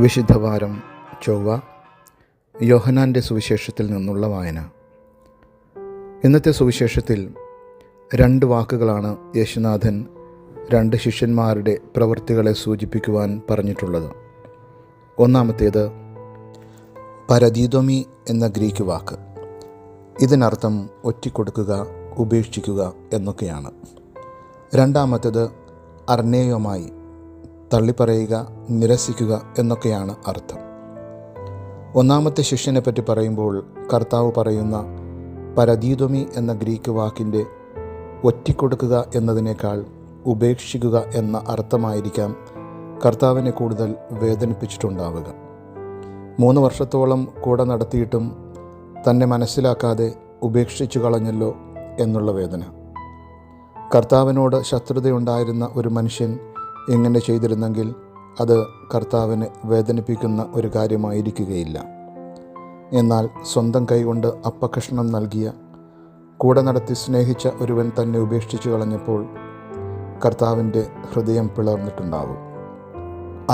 വിശുദ്ധവാരം ചൊവ്വ. യോഹന്നാൻ്റെ സുവിശേഷത്തിൽ നിന്നുള്ള വായന. ഇന്നത്തെ സുവിശേഷത്തിൽ 2 വാക്കുകളാണ് യേശുനാഥൻ 2 ശിഷ്യന്മാരുടെ പ്രവൃത്തികളെ സൂചിപ്പിക്കുവാൻ പറഞ്ഞിട്ടുള്ളത്. ഒന്നാമത്തേത് പരദീദോമി എന്ന ഗ്രീക്ക് വാക്ക്. ഇതിനർത്ഥം ഒറ്റിക്കൊടുക്കുക, ഉപേക്ഷിക്കുക എന്നൊക്കെയാണ്. രണ്ടാമത്തേത് അർണേയോമായി, തള്ളിപ്പറയുക, നിരസിക്കുക എന്നൊക്കെയാണ് അർത്ഥം. ഒന്നാമത്തെ ശിഷ്യനെ പറ്റി പറയുമ്പോൾ കർത്താവ് പറയുന്ന പരദീദോമി എന്ന ഗ്രീക്ക് വാക്കിൻ്റെ ഒറ്റിക്കൊടുക്കുക എന്നതിനേക്കാൾ ഉപേക്ഷിക്കുക എന്ന അർത്ഥമായിരിക്കാം കർത്താവിനെ കൂടുതൽ വേദനിപ്പിച്ചിട്ടുണ്ടാവുക. 3 വർഷത്തോളം കൂടെ നടത്തിയിട്ടും തന്നെ മനസ്സിലാക്കാതെ ഉപേക്ഷിച്ചു കളഞ്ഞല്ലോ എന്നുള്ള വേദന. കർത്താവിനോട് ശത്രുതയുണ്ടായിരുന്ന ഒരു മനുഷ്യൻ ഇങ്ങനെ ചെയ്തിരുന്നെങ്കിൽ അത് കർത്താവിനെ വേദനിപ്പിക്കുന്ന ഒരു കാര്യമായിരിക്കുകയില്ല. എന്നാൽ സ്വന്തം കൈകൊണ്ട് അപ്പക്കഷ്ണം നൽകിയ, കൂടെ നടത്തി സ്നേഹിച്ച ഒരുവൻ തന്നെ ഉപേക്ഷിച്ചു കളഞ്ഞപ്പോൾ കർത്താവിൻ്റെ ഹൃദയം പിളർന്നിട്ടുണ്ടാവും.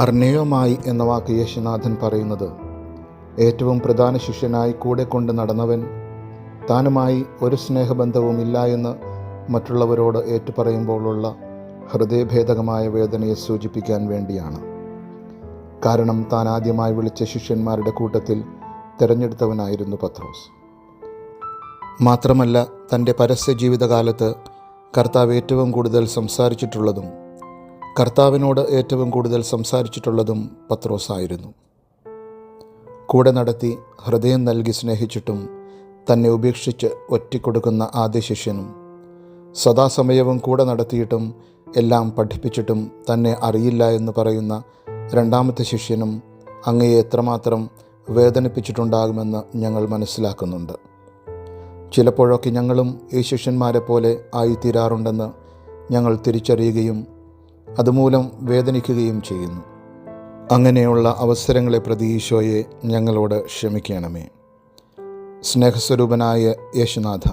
അർണേയോമായി എന്ന വാക്ക് യേശുനാഥൻ പറയുന്നത് ഏറ്റവും പ്രധാന ശിഷ്യനായി കൂടെ കൊണ്ട് നടന്നവൻ താനുമായി ഒരു സ്നേഹബന്ധവുമില്ല എന്ന് മറ്റുള്ളവരോട് ഏറ്റുപറയുമ്പോഴുള്ള ഹൃദയഭേദകമായ വേദനയെ സൂചിപ്പിക്കാൻ വേണ്ടിയാണ്. കാരണം താൻ ആദ്യമായി വിളിച്ച ശിഷ്യന്മാരുടെ കൂട്ടത്തിൽ തിരഞ്ഞെടുത്തവനായിരുന്നു പത്രോസ്. മാത്രമല്ല, തൻ്റെ പരസ്യ ജീവിതകാലത്ത് കർത്താവ് ഏറ്റവും കൂടുതൽ സംസാരിച്ചിട്ടുള്ളതും കർത്താവിനോട് ഏറ്റവും കൂടുതൽ സംസാരിച്ചിട്ടുള്ളതും പത്രോസായിരുന്നു. കൂടെ നടത്തി ഹൃദയം നൽകി സ്നേഹിച്ചിട്ടും തന്നെ ഉപേക്ഷിച്ച് ഒറ്റിക്കൊടുക്കുന്ന ആദ്യ ശിഷ്യനും, സദാസമയവും കൂടെ നടത്തിയിട്ടും എല്ലാം പഠിപ്പിച്ചിട്ടും തന്നെ അറിയില്ല എന്ന് പറയുന്ന രണ്ടാമത്തെ ശിഷ്യനും അങ്ങയെ എത്രമാത്രം വേദനിപ്പിച്ചിട്ടുണ്ടാകുമെന്ന് ഞങ്ങൾ മനസ്സിലാക്കുന്നുണ്ട്. ചിലപ്പോഴൊക്കെ ഞങ്ങളും ഈ ശിഷ്യന്മാരെ പോലെ ആയിത്തീരാറുണ്ടെന്ന് ഞങ്ങൾ തിരിച്ചറിയുകയും അതുമൂലം വേദനിക്കുകയും ചെയ്യുന്നു. അങ്ങനെയുള്ള അവസരങ്ങളെ പ്രതി ഈശോയെ ഞങ്ങളോട് ക്ഷമിക്കണമേ. സ്നേഹസ്വരൂപനായ യേശുനാഥ,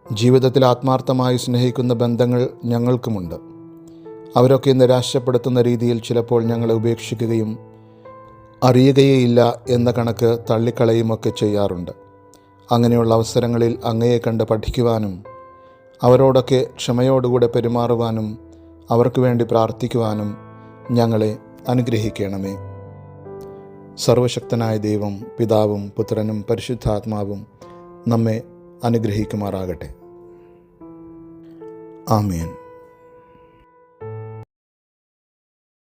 ജീവിതത്തിൽ ആത്മാർത്ഥമായി സ്നേഹിക്കുന്ന ബന്ധങ്ങൾ ഞങ്ങൾക്കുമുണ്ട്. അവരൊക്കെ നിരാശപ്പെടുത്തുന്ന രീതിയിൽ ചിലപ്പോൾ ഞങ്ങളെ ഉപേക്ഷിക്കുകയും അറിയുകയേയില്ല എന്ന കണക്ക് തള്ളിക്കളയുമൊക്കെ ചെയ്യാറുണ്ട്. അങ്ങനെയുള്ള അവസരങ്ങളിൽ അങ്ങയെ കണ്ട് പഠിക്കുവാനും അവരോടൊക്കെ ക്ഷമയോടുകൂടെ പെരുമാറുവാനും അവർക്ക് വേണ്ടി പ്രാർത്ഥിക്കുവാനും ഞങ്ങളെ അനുഗ്രഹിക്കണമേ. സർവശക്തനായ ദൈവം, പിതാവും പുത്രനും പരിശുദ്ധാത്മാവും നമ്മെ അനുഗ്രഹിക്കുമാറാകട്ടെ. ആമേൻ.